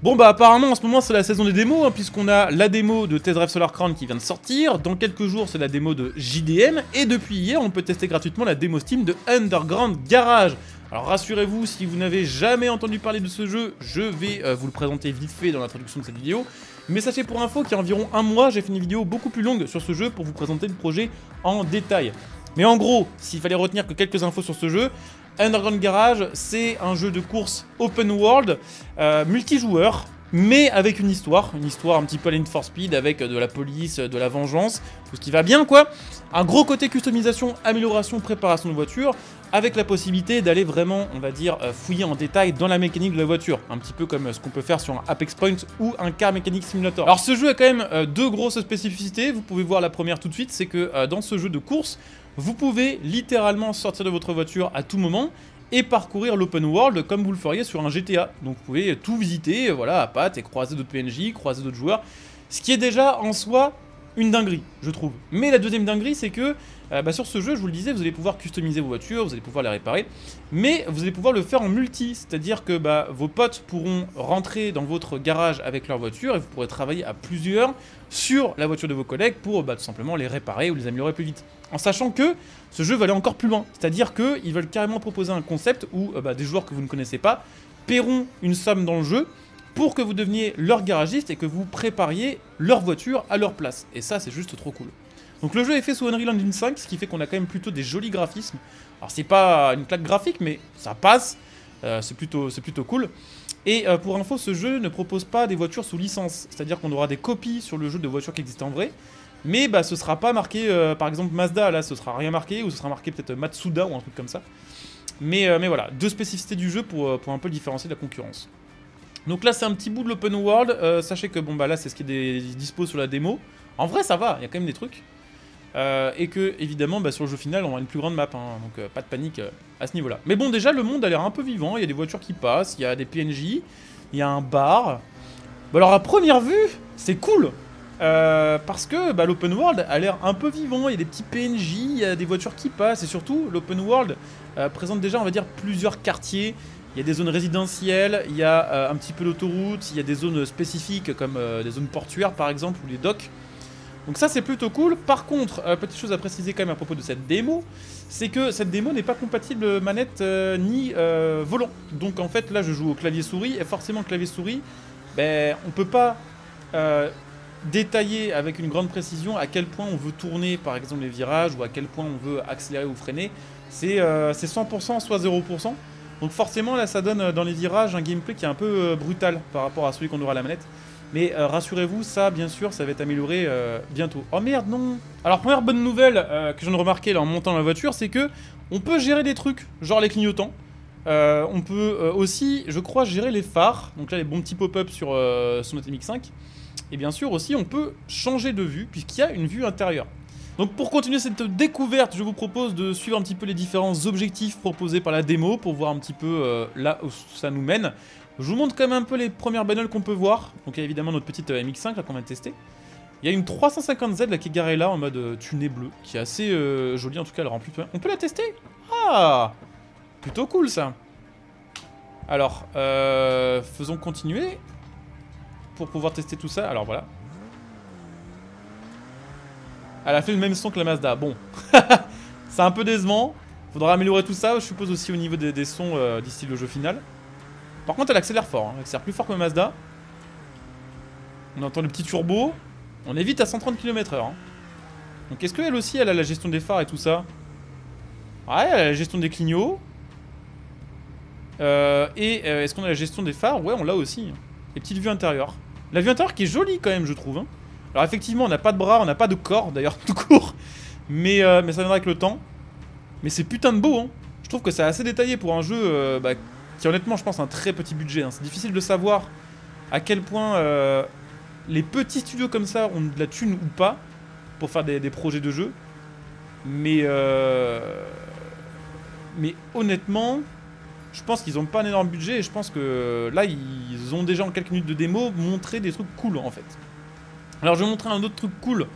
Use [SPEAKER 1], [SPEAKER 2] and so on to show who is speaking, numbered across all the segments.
[SPEAKER 1] Bon bah apparemment en ce moment c'est la saison des démos, hein, puisqu'on a la démo de Test Drive Solar Crown qui vient de sortir, dans quelques jours c'est la démo de JDM, et depuis hier on peut tester gratuitement la démo Steam de Underground Garage. Alors rassurez-vous, si vous n'avez jamais entendu parler de ce jeu, je vais vous le présenter vite fait dans l'introduction de cette vidéo. Mais sachez pour info qu'il y a environ un mois, j'ai fait une vidéo beaucoup plus longue sur ce jeu pour vous présenter le projet en détail. Mais en gros, s'il fallait retenir que quelques infos sur ce jeu, Underground Garage, c'est un jeu de course open world, multijoueur, mais avec une histoire un petit peu à Need for Speed, avec de la police, de la vengeance, tout ce qui va bien quoi. Un gros côté customisation, amélioration, préparation de voiture, avec la possibilité d'aller vraiment, on va dire, fouiller en détail dans la mécanique de la voiture. Un petit peu comme ce qu'on peut faire sur un Apex Point ou un Car Mechanic Simulator. Alors ce jeu a quand même deux grosses spécificités, vous pouvez voir la première tout de suite, c'est que dans ce jeu de course, vous pouvez littéralement sortir de votre voiture à tout moment et parcourir l'open world comme vous le feriez sur un GTA. Donc vous pouvez tout visiter, voilà, à pattes et croiser d'autres PNJ, croiser d'autres joueurs. Ce qui est déjà en soi une dinguerie, je trouve. Mais la deuxième dinguerie, c'est que sur ce jeu, je vous le disais, vous allez pouvoir customiser vos voitures, vous allez pouvoir les réparer, mais vous allez pouvoir le faire en multi, c'est-à-dire que vos potes pourront rentrer dans votre garage avec leur voiture et vous pourrez travailler à plusieurs sur la voiture de vos collègues pour tout simplement les réparer ou les améliorer plus vite. En sachant que ce jeu va aller encore plus loin, c'est-à-dire qu'ils veulent carrément proposer un concept où des joueurs que vous ne connaissez pas paieront une somme dans le jeu pour que vous deveniez leur garagiste et que vous prépariez leur voiture à leur place. Et ça, c'est juste trop cool. Donc le jeu est fait sous Unreal Engine 5, ce qui fait qu'on a quand même plutôt des jolis graphismes. Alors c'est pas une claque graphique, mais ça passe, c'est plutôt cool. Et pour info, ce jeu ne propose pas des voitures sous licence, c'est-à-dire qu'on aura des copies sur le jeu de voitures qui existent en vrai, mais ce sera pas marqué, par exemple Mazda, là ce sera rien marqué, ou ce sera marqué peut-être Matsuda ou un truc comme ça. Mais voilà, deux spécificités du jeu pour un peu le différencier de la concurrence. Donc là c'est un petit bout de l'open world, sachez que là c'est ce qui est dispo sur la démo. En vrai ça va, il y a quand même des trucs. Et que évidemment sur le jeu final on aura une plus grande map, hein, donc pas de panique à ce niveau là. Mais bon déjà le monde a l'air un peu vivant, il y a des voitures qui passent, il y a des PNJ, il y a un bar. Alors à première vue c'est cool, parce que l'open world a l'air un peu vivant, il y a des petits PNJ, il y a des voitures qui passent, et surtout l'open world présente déjà on va dire plusieurs quartiers. Il y a des zones résidentielles, il y a un petit peu d'autoroute, il y a des zones spécifiques comme des zones portuaires par exemple, ou les docks. Donc ça c'est plutôt cool. Par contre, petite chose à préciser quand même à propos de cette démo, c'est que cette démo n'est pas compatible manette ni volant. Donc en fait là je joue au clavier souris, et forcément clavier souris, on peut pas détailler avec une grande précision à quel point on veut tourner par exemple les virages, ou à quel point on veut accélérer ou freiner. C'est 100% soit 0%. Donc forcément là ça donne dans les virages un gameplay qui est un peu brutal par rapport à celui qu'on aura à la manette. Mais rassurez-vous, ça bien sûr ça va être amélioré bientôt. Oh merde non. Alors première bonne nouvelle que je viens de remarquer là en montant dans la voiture, c'est que on peut gérer des trucs, genre les clignotants. On peut aussi, je crois, gérer les phares. Donc là les bons petits pop-up sur son MX5. Et bien sûr aussi on peut changer de vue puisqu'il y a une vue intérieure. Donc pour continuer cette découverte, je vous propose de suivre un petit peu les différents objectifs proposés par la démo pour voir un petit peu là où ça nous mène. Je vous montre quand même un peu les premières bagnoles qu'on peut voir. Donc il y a évidemment notre petite MX5 là qu'on va tester. Il y a une 350Z là qui est garée là en mode tuné bleu, qui est assez jolie en tout cas, elle rend plus. On peut la tester? Ah, plutôt cool ça. Alors, faisons continuer pour pouvoir tester tout ça. Alors voilà. Elle a fait le même son que la Mazda. Bon, c'est un peu décevant. Faudra améliorer tout ça, je suppose aussi au niveau des sons d'ici le jeu final. Par contre, elle accélère fort, hein. Elle accélère plus fort que ma Mazda. On entend le petit turbo. On est vite à 130 km/h. Hein. Donc est-ce qu'elle aussi, elle a la gestion des phares et tout ça? Ouais, elle a la gestion des clignots. Est-ce qu'on a la gestion des phares? Ouais, on l'a aussi. Les petites vues intérieures. La vue intérieure qui est jolie quand même, je trouve. Hein. Alors effectivement, on n'a pas de bras, on n'a pas de corps, d'ailleurs, tout court. Mais ça viendra avec le temps. Mais c'est putain de beau, hein. Je trouve que c'est assez détaillé pour un jeu qui honnêtement, je pense, a un très petit budget. Hein. C'est difficile de savoir à quel point les petits studios comme ça ont de la thune ou pas pour faire des projets de jeu. Mais honnêtement, je pense qu'ils n'ont pas un énorme budget et je pense que là, ils ont déjà en quelques minutes de démo montré des trucs cool en fait. Alors je vais vous montrer un autre truc cool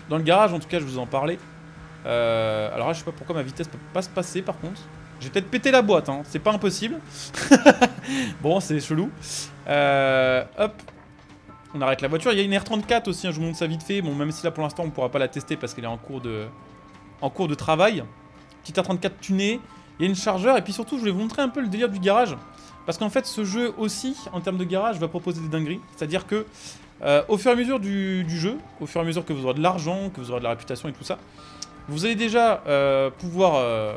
[SPEAKER 1] dans le garage, en tout cas je vous en parlais. Alors là je sais pas pourquoi ma vitesse peut pas se passer par contre. J'ai peut-être pété la boîte, hein. C'est pas impossible. Bon, c'est chelou. Hop. On arrête la voiture. Il y a une R34 aussi, hein, je vous montre ça vite fait. Bon, même si là pour l'instant on pourra pas la tester parce qu'elle est en cours de travail. Petite R34 tunée. Il y a une chargeur et puis surtout je voulais vous montrer un peu le délire du garage. Parce qu'en fait ce jeu aussi, en termes de garage, va proposer des dingueries. C'est-à-dire que au fur et à mesure du jeu, au fur et à mesure que vous aurez de l'argent, que vous aurez de la réputation et tout ça, vous allez déjà pouvoir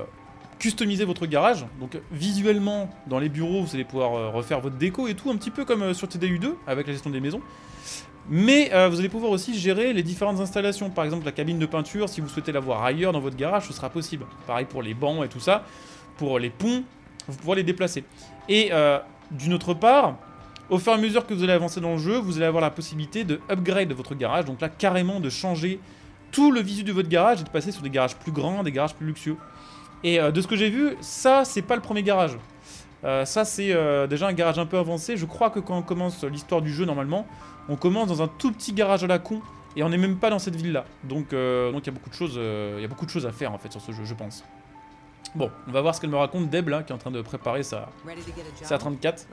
[SPEAKER 1] customiser votre garage. Donc visuellement, dans les bureaux, vous allez pouvoir refaire votre déco et tout, un petit peu comme sur TDU2, avec la gestion des maisons. Mais vous allez pouvoir aussi gérer les différentes installations. Par exemple, la cabine de peinture, si vous souhaitez l'avoir ailleurs dans votre garage, ce sera possible. Pareil pour les bancs et tout ça. Pour les ponts, vous pourrez les déplacer. Et d'une autre part, au fur et à mesure que vous allez avancer dans le jeu, vous allez avoir la possibilité de upgrade votre garage. Donc là, carrément, de changer tout le visu de votre garage et de passer sur des garages plus grands, des garages plus luxueux. Et de ce que j'ai vu, ça, c'est pas le premier garage. Ça, c'est déjà un garage un peu avancé. Je crois que quand on commence l'histoire du jeu, normalement, on commence dans un tout petit garage à la con. Et on n'est même pas dans cette ville-là. Donc il y a beaucoup de choses à faire, en fait, sur ce jeu, je pense. Bon, on va voir ce qu'elle me raconte, Deb, là, qui est en train de préparer sa 34.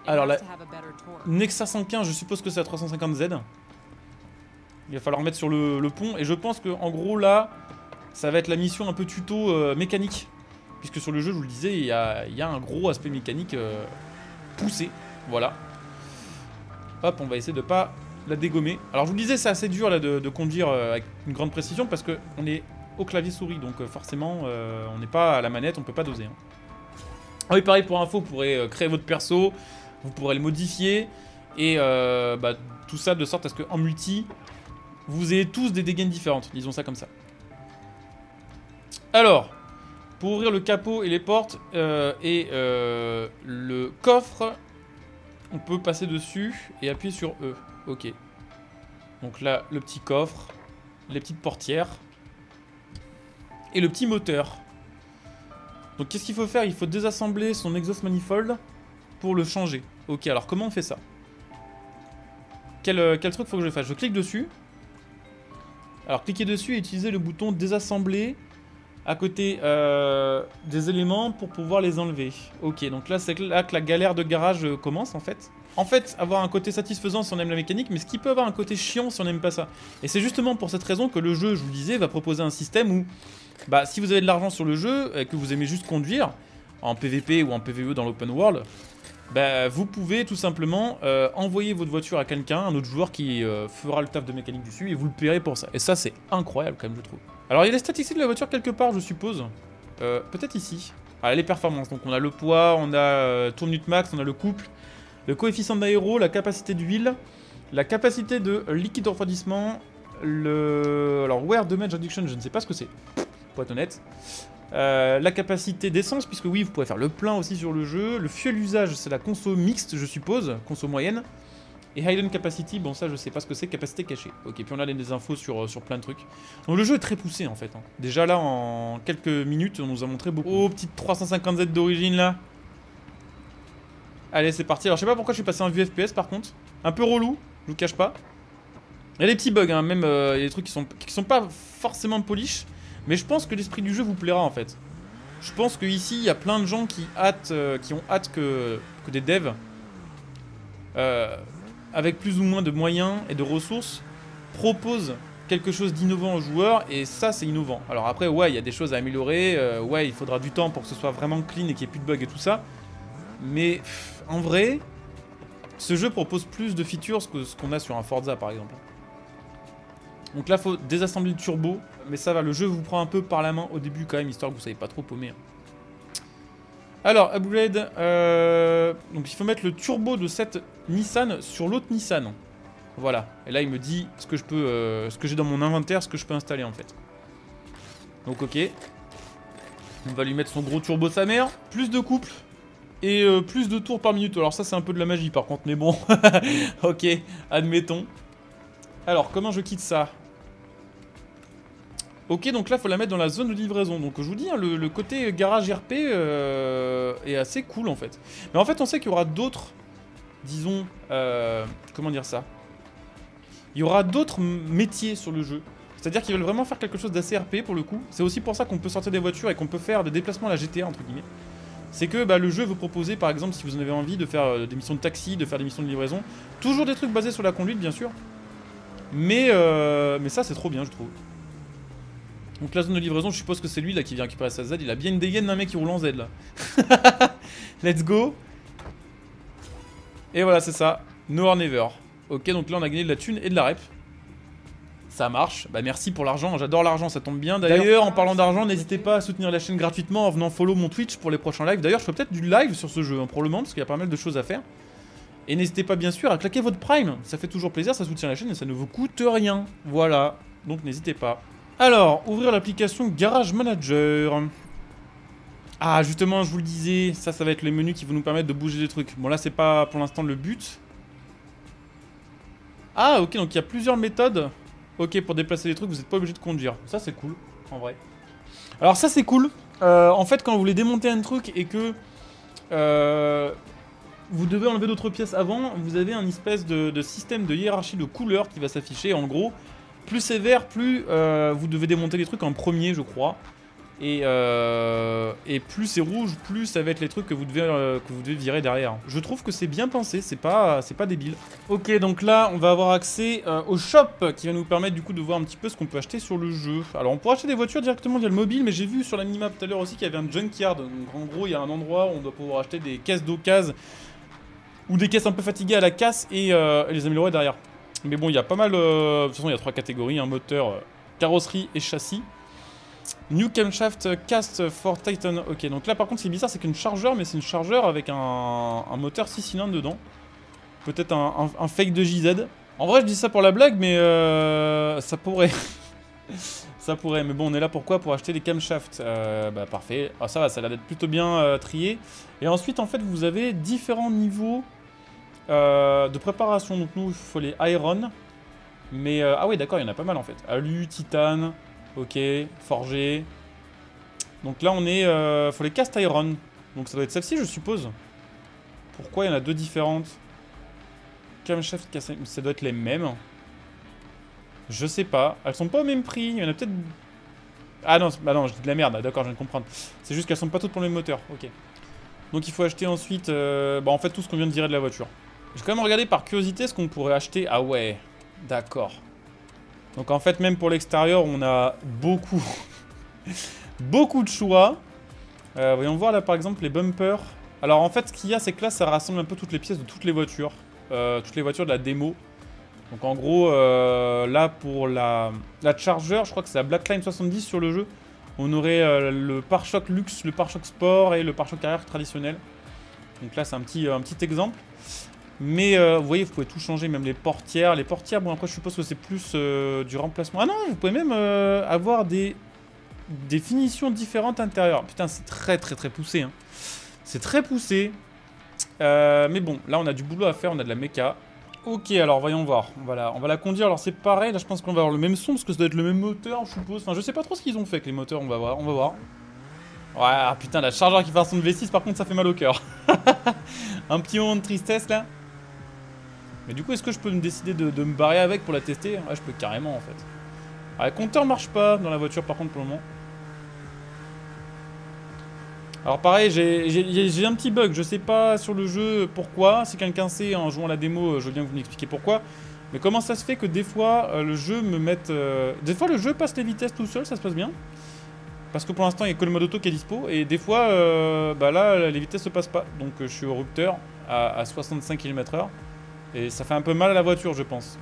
[SPEAKER 1] Alors la Nexa 115, je suppose que c'est la 350Z. Il va falloir mettre sur le pont. Et je pense que en gros, là, ça va être la mission un peu tuto mécanique. Puisque sur le jeu, je vous le disais, il y a un gros aspect mécanique poussé. Voilà. Hop, on va essayer de pas la dégommer. Alors je vous le disais, c'est assez dur là de conduire avec une grande précision parce qu'on est au clavier souris, donc forcément on n'est pas à la manette, on peut pas doser. Hein. Ah oui, pareil pour info, vous pourrez créer votre perso, vous pourrez le modifier et tout ça de sorte à ce qu'en multi, vous ayez tous des dégaines différentes, disons ça comme ça. Alors, pour ouvrir le capot et les portes et le coffre, on peut passer dessus et appuyer sur E. Ok. Donc là, le petit coffre, les petites portières et le petit moteur. Donc qu'est-ce qu'il faut faire? Il faut désassembler son exhaust manifold pour le changer. Ok, alors comment on fait ça? Quel truc faut que je fasse? Je clique dessus. Alors cliquez dessus et utilisez le bouton désassembler à côté des éléments pour pouvoir les enlever. Ok, donc là c'est là que la galère de garage commence en fait. En fait, avoir un côté satisfaisant si on aime la mécanique, mais ce qui peut avoir un côté chiant si on n'aime pas ça. Et c'est justement pour cette raison que le jeu, je vous le disais, va proposer un système où, si vous avez de l'argent sur le jeu et que vous aimez juste conduire, en PVP ou en PVE dans l'open world, vous pouvez tout simplement envoyer votre voiture à quelqu'un, un autre joueur qui fera le taf de mécanique dessus et vous le paierez pour ça. Et ça, c'est incroyable quand même, je trouve. Alors, il y a les statistiques de la voiture quelque part, je suppose. Peut-être ici. Ah, les performances. Donc, on a le poids, on a tour minute max, on a le couple. Le coefficient d'aéro, la capacité d'huile, la capacité de liquide de refroidissement, alors wear damage reduction, je ne sais pas ce que c'est, pour être honnête. La capacité d'essence, puisque oui, vous pouvez faire le plein aussi sur le jeu. Le fuel usage, c'est la conso mixte, je suppose, conso moyenne. Et hidden capacity, bon ça je sais pas ce que c'est, capacité cachée. Ok, puis on a des infos sur plein de trucs. Donc le jeu est très poussé en fait. Hein. Déjà là, en quelques minutes, on nous a montré beaucoup. Oh, petite 350Z d'origine là. Allez, c'est parti. Alors, je sais pas pourquoi je suis passé en vue FPS par contre. Un peu relou, je vous cache pas. Il y a des petits bugs, hein, même il y a des trucs qui sont pas forcément polish. Mais je pense que l'esprit du jeu vous plaira en fait. Je pense qu'ici, il y a plein de gens qui ont hâte que des devs, avec plus ou moins de moyens et de ressources, proposent quelque chose d'innovant aux joueurs. Et ça, c'est innovant. Alors après, ouais, il y a des choses à améliorer. Ouais, il faudra du temps pour que ce soit vraiment clean et qu'il n'y ait plus de bugs et tout ça. Mais en vrai, ce jeu propose plus de features que ce qu'on a sur un Forza par exemple. Donc là, il faut désassembler le turbo. Mais ça va, le jeu vous prend un peu par la main au début quand même, histoire que vous ne savez pas trop paumer. Alors, upgrade. Donc il faut mettre le turbo de cette Nissan sur l'autre Nissan. Voilà. Et là, il me dit ce que je peux, ce que j'ai dans mon inventaire, ce que je peux installer en fait. Donc ok. On va lui mettre son gros turbo de sa mère. Plus de couple. Et plus de tours par minute. Alors ça c'est un peu de la magie par contre, mais bon. Ok, admettons. Alors comment je quitte ça? Ok, donc là il faut la mettre dans la zone de livraison. Donc je vous dis, hein, le côté garage RP est assez cool en fait. Mais en fait on sait qu'il y aura d'autres, disons, comment dire ça? Il y aura d'autres métiers sur le jeu. C'est-à-dire qu'ils veulent vraiment faire quelque chose d'assez RP pour le coup. C'est aussi pour ça qu'on peut sortir des voitures et qu'on peut faire des déplacements à la GTA entre guillemets. C'est que bah, le jeu veut proposer par exemple si vous en avez envie de faire des missions de taxi, de faire des missions de livraison. Toujours des trucs basés sur la conduite bien sûr. Mais ça c'est trop bien je trouve. Donc la zone de livraison, je suppose que c'est lui là qui vient récupérer sa Z. Il a bien une dégaine d'un mec qui roule en Z là. Let's go. Et voilà c'est ça. No or never. Ok donc là on a gagné de la thune et de la rep. Ça marche, bah merci pour l'argent, j'adore l'argent, ça tombe bien. D'ailleurs, en parlant d'argent, n'hésitez pas à soutenir la chaîne gratuitement en venant follow mon Twitch pour les prochains lives. D'ailleurs, je ferai peut-être du live sur ce jeu, hein, probablement, parce qu'il y a pas mal de choses à faire. Et n'hésitez pas bien sûr à claquer votre prime, ça fait toujours plaisir, ça soutient la chaîne et ça ne vous coûte rien. Voilà, donc n'hésitez pas. Alors, ouvrir l'application Garage Manager. Ah, justement, je vous le disais, ça va être les menus qui vont nous permettre de bouger des trucs. Bon, là, c'est pas pour l'instant le but. Ah, ok, donc il y a plusieurs méthodes. Ok, pour déplacer les trucs, vous n'êtes pas obligé de conduire. Ça, c'est cool, en vrai. Alors ça, c'est cool. En fait, quand vous voulez démonter un truc et que vous devez enlever d'autres pièces avant, vous avez un espèce de système de hiérarchie de couleurs qui va s'afficher. En gros, plus c'est vert, plus vous devez démonter les trucs en premier, je crois. Et plus c'est rouge, plus ça va être les trucs que vous devez virer derrière. Je trouve que c'est bien pensé, c'est pas débile. Ok, donc là, on va avoir accès au shop qui va nous permettre du coup de voir un petit peu ce qu'on peut acheter sur le jeu. Alors, on pourra acheter des voitures directement via le mobile, mais j'ai vu sur la minimap tout à l'heure aussi qu'il y avait un junkyard. Donc en gros, il y a un endroit où on doit pouvoir acheter des caisses d'occasion ou des caisses un peu fatiguées à la casse et les améliorer derrière. Mais bon, il y a pas mal... de toute façon, il y a 3 catégories, un moteur, carrosserie et châssis. New camshaft cast for Titan. Ok, donc là par contre c'est bizarre, c'est qu'une chargeur, mais c'est une chargeur avec un moteur 6 cylindres dedans. Peut-être un fake de JZ. En vrai je dis ça pour la blague, mais ça pourrait. Ça pourrait, mais bon on est là pourquoi? Pour acheter les camshafts. Bah parfait, ah, ça va, ça a l'air d'être plutôt bien trié. Et ensuite en fait vous avez différents niveaux de préparation. Donc nous il faut les iron. Mais ah oui d'accord, il y en a pas mal en fait. Alu, titane... Ok, forgé. Donc là on est... faut les cast iron. Donc ça doit être celle-ci je suppose. Pourquoi il y en a deux différentes? Camshaft, ça doit être les mêmes. Je sais pas. Elles sont pas au même prix. Il y en a peut-être... Ah non, bah non, je dis de la merde. D'accord, je viens de comprendre. C'est juste qu'elles sont pas toutes pour le même moteur. Ok. Donc il faut acheter ensuite... bah en fait tout ce qu'on vient de virer de la voiture. J'ai quand même regardé par curiosité ce qu'on pourrait acheter. Ah ouais. D'accord. Donc en fait, même pour l'extérieur, on a beaucoup, beaucoup de choix. Voyons voir là par exemple les bumpers. Alors en fait, ce qu'il y a, c'est que là, ça rassemble un peu toutes les pièces de toutes les voitures. Toutes les voitures de la démo. Donc en gros, là pour la Charger, je crois que c'est la Blackline 70 sur le jeu. On aurait le pare-choc luxe, le pare-choc sport et le pare-choc arrière traditionnel. Donc là, c'est un petit exemple. Mais vous voyez, vous pouvez tout changer, même les portières. Les portières, bon après je suppose que c'est plus du remplacement. Ah non, vous pouvez même avoir des finitions différentes intérieures. Putain, c'est très poussé. Hein. C'est très poussé. Mais bon, là on a du boulot à faire, on a de la méca. Ok, alors voyons voir. On va la conduire. Alors c'est pareil, là je pense qu'on va avoir le même son, parce que ça doit être le même moteur, je suppose. Enfin, je sais pas trop ce qu'ils ont fait avec les moteurs, on va voir. Ouais, ah, putain, la chargeur qui fait un son de V6, par contre ça fait mal au cœur. Un petit moment de tristesse là. Mais du coup, est-ce que je peux me décider de me barrer avec pour la tester? Ouais, je peux carrément en fait. Ah, le compteur marche pas dans la voiture par contre pour le moment. Alors pareil, j'ai un petit bug, je sais pas sur le jeu pourquoi. Si quelqu'un sait en jouant la démo, je veux bien que vous m'expliquiez pourquoi. Mais comment ça se fait que des fois, le jeu me mette... Des fois le jeu passe les vitesses tout seul, ça se passe bien. Parce que pour l'instant, il y a que le mode auto qui est dispo. Et des fois, bah là, les vitesses se passent pas. Donc je suis au rupteur à 65 km/h. Et ça fait un peu mal à la voiture, je pense.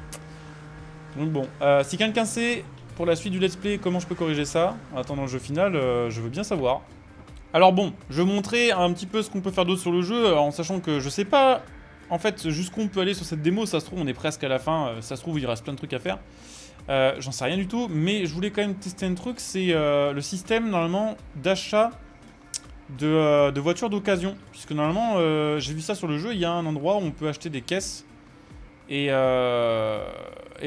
[SPEAKER 1] Donc bon, si quelqu'un sait, pour la suite du let's play, comment je peux corriger ça, en attendant le jeu final, je veux bien savoir. Alors bon, je vais montrer un petit peu ce qu'on peut faire d'autre sur le jeu, en sachant que je sais pas, en fait, jusqu'où on peut aller sur cette démo. Ça se trouve, on est presque à la fin, ça se trouve, il reste plein de trucs à faire. J'en sais rien du tout, mais je voulais quand même tester un truc, c'est le système, normalement, d'achat de voitures d'occasion. Puisque normalement, j'ai vu ça sur le jeu, il y a un endroit où on peut acheter des caisses. Et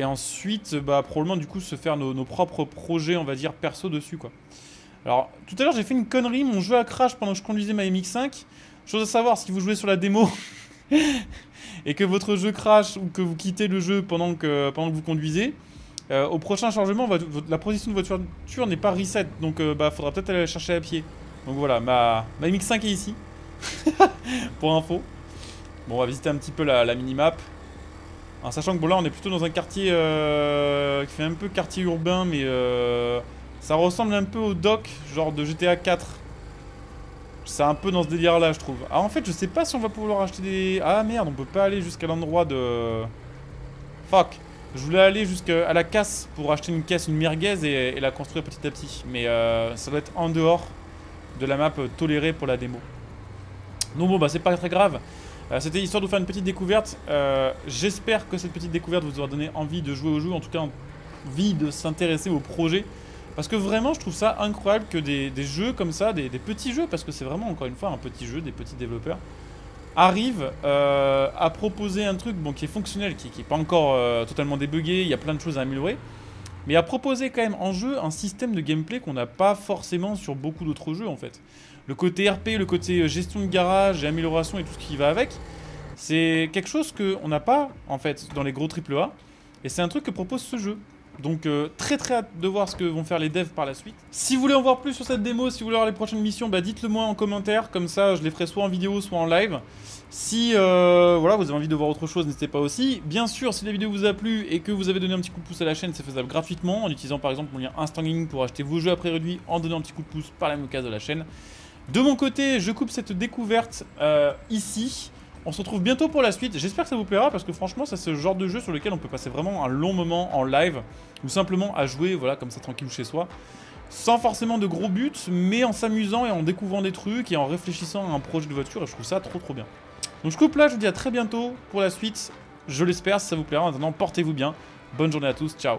[SPEAKER 1] ensuite, bah, probablement du coup se faire nos propres projets, on va dire, perso dessus quoi. Alors, tout à l'heure j'ai fait une connerie, mon jeu a crash pendant que je conduisais ma MX5. Chose à savoir, si vous jouez sur la démo et que votre jeu crash ou que vous quittez le jeu pendant que vous conduisez, Au prochain chargement, la position de votre voiture n'est pas reset, donc bah faudra peut-être aller la chercher à pied. Donc voilà, ma MX5 est ici, pour info. Bon, on va visiter un petit peu la minimap. En sachant que bon là on est plutôt dans un quartier qui fait un peu quartier urbain, mais ça ressemble un peu au dock, genre de GTA 4. C'est un peu dans ce délire là je trouve. Ah en fait je sais pas si on va pouvoir acheter des... Ah merde, on peut pas aller jusqu'à l'endroit de... Fuck. Je voulais aller jusqu'à la casse pour acheter une caisse, une merguez et la construire petit à petit. Mais ça doit être en dehors de la map tolérée pour la démo. Donc bon bah c'est pas très grave. C'était histoire de vous faire une petite découverte. J'espère que cette petite découverte vous aura donné envie de jouer au jeu, en tout cas envie de s'intéresser au projet. Parce que vraiment je trouve ça incroyable que des jeux comme ça, des petits jeux, parce que c'est vraiment encore une fois un petit jeu, des petits développeurs, arrivent à proposer un truc bon, qui est fonctionnel, qui n'est pas encore totalement débugué, il y a plein de choses à améliorer, mais à proposer quand même en jeu un système de gameplay qu'on n'a pas forcément sur beaucoup d'autres jeux en fait. Le côté RP, le côté gestion de garage et amélioration et tout ce qui va avec, c'est quelque chose qu'on n'a pas en fait dans les gros AAA, et c'est un truc que propose ce jeu. Donc très hâte de voir ce que vont faire les devs par la suite. Si vous voulez en voir plus sur cette démo, si vous voulez voir les prochaines missions, bah dites-le moi en commentaire, comme ça je les ferai soit en vidéo soit en live. Si voilà, vous avez envie de voir autre chose, n'hésitez pas aussi. Bien sûr, si la vidéo vous a plu et que vous avez donné un petit coup de pouce à la chaîne, c'est faisable gratuitement en utilisant par exemple mon lien Instant Gaming pour acheter vos jeux à prix réduit en donnant un petit coup de pouce par la même case de la chaîne. De mon côté, je coupe cette découverte ici. On se retrouve bientôt pour la suite, j'espère que ça vous plaira parce que franchement c'est ce genre de jeu sur lequel on peut passer vraiment un long moment en live ou simplement à jouer voilà comme ça tranquille chez soi, sans forcément de gros buts mais en s'amusant et en découvrant des trucs et en réfléchissant à un projet de voiture et je trouve ça trop bien. Donc je coupe là, je vous dis à très bientôt pour la suite, je l'espère si ça vous plaira, maintenant portez-vous bien, bonne journée à tous, ciao.